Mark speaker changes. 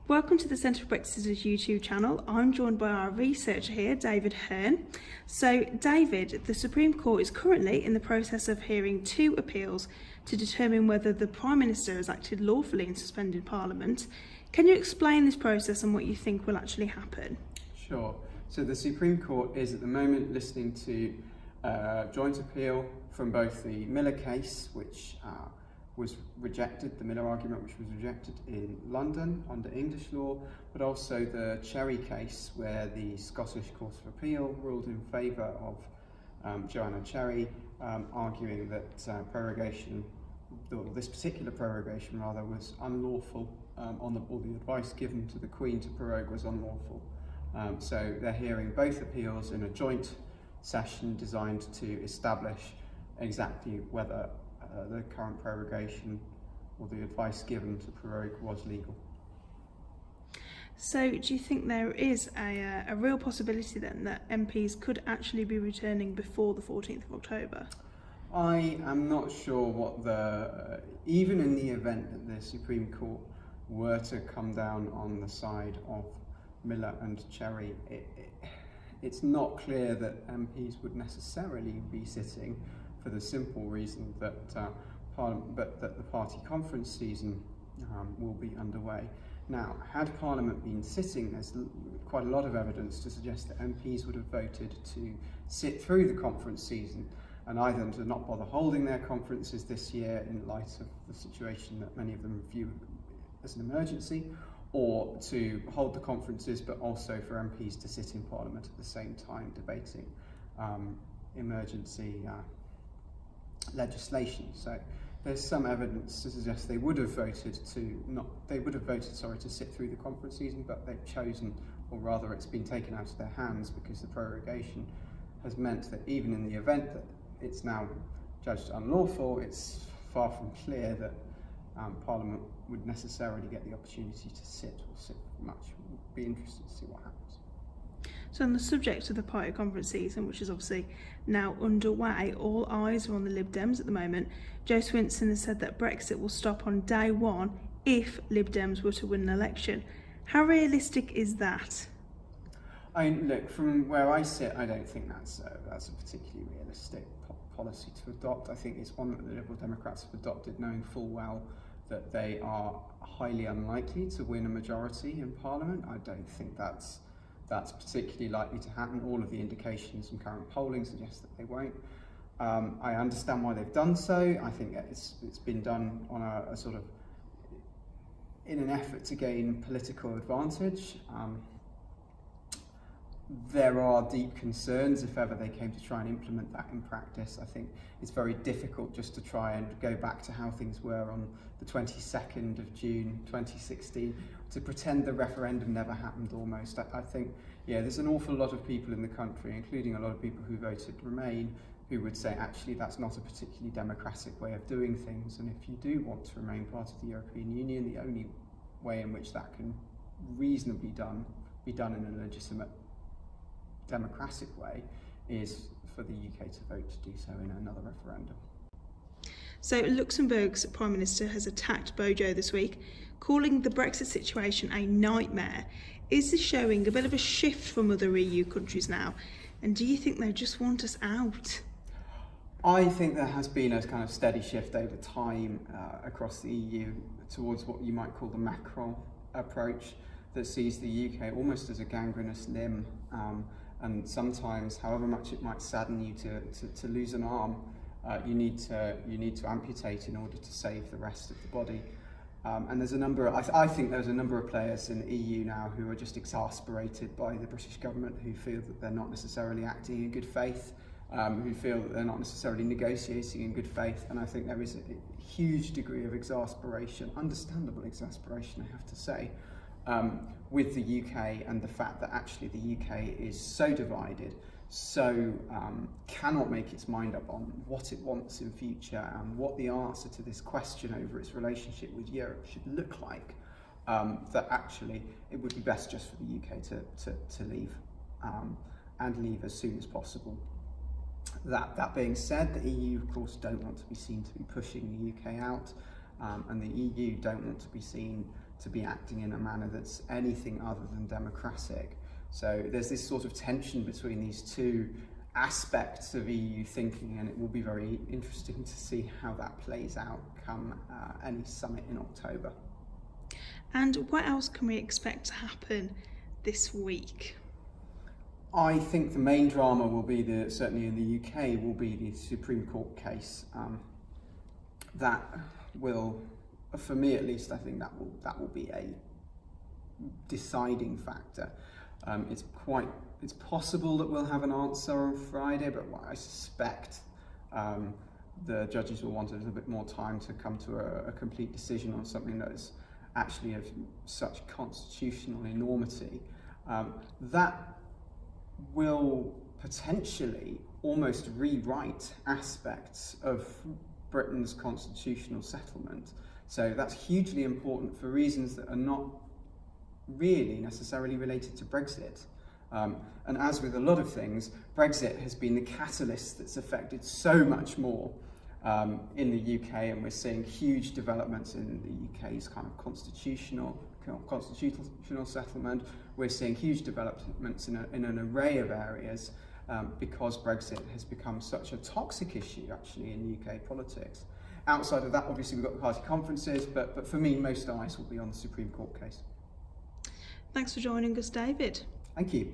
Speaker 1: Welcome to the Centre for Brexit Studies YouTube channel. I'm joined by our researcher here, David Hearne. So, David, the Supreme Court is currently in the process of hearing two appeals to determine whether the Prime Minister has acted lawfully in suspending Parliament. Can you explain this process and what you think will actually happen?
Speaker 2: Sure. So the Supreme Court is at the moment listening to a joint appeal from both the Miller case, which was rejected, the Miller argument which was rejected in London under English law, but also the Cherry case where the Scottish Court of Appeal ruled in favour of Joanna Cherry, arguing that prorogation, or this particular prorogation rather, was unlawful, or the advice given to the Queen to prorogue was unlawful. So they're hearing both appeals in a joint session designed to establish exactly whether the current prorogation or the advice given to prorogue was legal.
Speaker 1: So do you think there is a real possibility then that MPs could actually be returning before the 14th of October?
Speaker 2: I am not sure what even in the event that the Supreme Court were to come down on the side of Miller and Cherry, it's not clear that MPs would necessarily be sitting for the simple reason that that the party conference season will be underway. Now, had Parliament been sitting, there's quite a lot of evidence to suggest that MPs would have voted to sit through the conference season and either to not bother holding their conferences this year in light of the situation that many of them view as an emergency, or to hold the conferences but also for MPs to sit in Parliament at the same time debating emergency legislation. So there's some evidence to suggest they would have voted to sit through the conference season, but they've chosen, or rather it's been taken out of their hands because the prorogation has meant that even in the event that it's now judged unlawful, it's far from clear that Parliament would necessarily get the opportunity to sit much. We'll be interested to see what happens.
Speaker 1: So on the subject of the party conference season, which is obviously now underway, all eyes are on the Lib Dems at the moment. Joe Swinson has said that Brexit will stop on day one if Lib Dems were to win an election. How realistic is that?
Speaker 2: Look, from where I sit, I don't think that's a particularly realistic policy to adopt. I think it's one that the Liberal Democrats have adopted knowing full well that they are highly unlikely to win a majority in Parliament. I don't think that's particularly likely to happen. All of the indications from current polling suggest that they won't. I understand why they've done so. I think it's been done on a sort of in an effort to gain political advantage. There are deep concerns if ever they came to try and implement that in practice. I think it's very difficult just to try and go back to how things were on the 22nd of June 2016, to pretend the referendum never happened almost. I think, there's an awful lot of people in the country, including a lot of people who voted Remain, who would say actually that's not a particularly democratic way of doing things, and if you do want to remain part of the European Union, the only way in which that can reasonably be done in a legitimate democratic way is for the UK to vote to do so in another referendum.
Speaker 1: So Luxembourg's Prime Minister has attacked Bojo this week, calling the Brexit situation a nightmare. Is this showing a bit of a shift from other EU countries now? And do you think they just want us out?
Speaker 2: I think there has been a kind of steady shift over time across the EU towards what you might call the Macron approach, that sees the UK almost as a gangrenous limb. And sometimes, however much it might sadden you to lose an arm, you need to amputate in order to save the rest of the body. And there's I think there's a number of players in the EU now who are just exasperated by the British government, who feel that they're not necessarily acting in good faith, who feel that they're not necessarily negotiating in good faith. And I think there is a huge degree of exasperation, understandable exasperation, I have to say, with the UK and the fact that actually the UK is so divided, so cannot make its mind up on what it wants in future and what the answer to this question over its relationship with Europe should look like, that actually it would be best just for the UK to leave, and leave as soon as possible. That being said, the EU of course don't want to be seen to be pushing the UK out, and the EU don't want to be seen to be acting in a manner that's anything other than democratic. So there's this sort of tension between these two aspects of EU thinking, and it will be very interesting to see how that plays out come any summit in October.
Speaker 1: And what else can we expect to happen this week?
Speaker 2: I think the main drama will be, certainly in the UK, will be the Supreme Court case. That will, for me at least, I think that will be a deciding factor. It's possible that we'll have an answer on Friday, but I suspect the judges will want a little bit more time to come to a complete decision on something that is actually of such constitutional enormity. That will potentially almost rewrite aspects of Britain's constitutional settlement. So that's hugely important for reasons that are not really necessarily related to Brexit. And as with a lot of things, Brexit has been the catalyst that's affected so much more in the UK, and we're seeing huge developments in the UK's kind of constitutional settlement. We're seeing huge developments in an array of areas because Brexit has become such a toxic issue actually in UK politics. Outside of that, obviously we've got the party conferences, but for me most eyes will be on the Supreme Court case.
Speaker 1: Thanks for joining us, David.
Speaker 2: Thank you.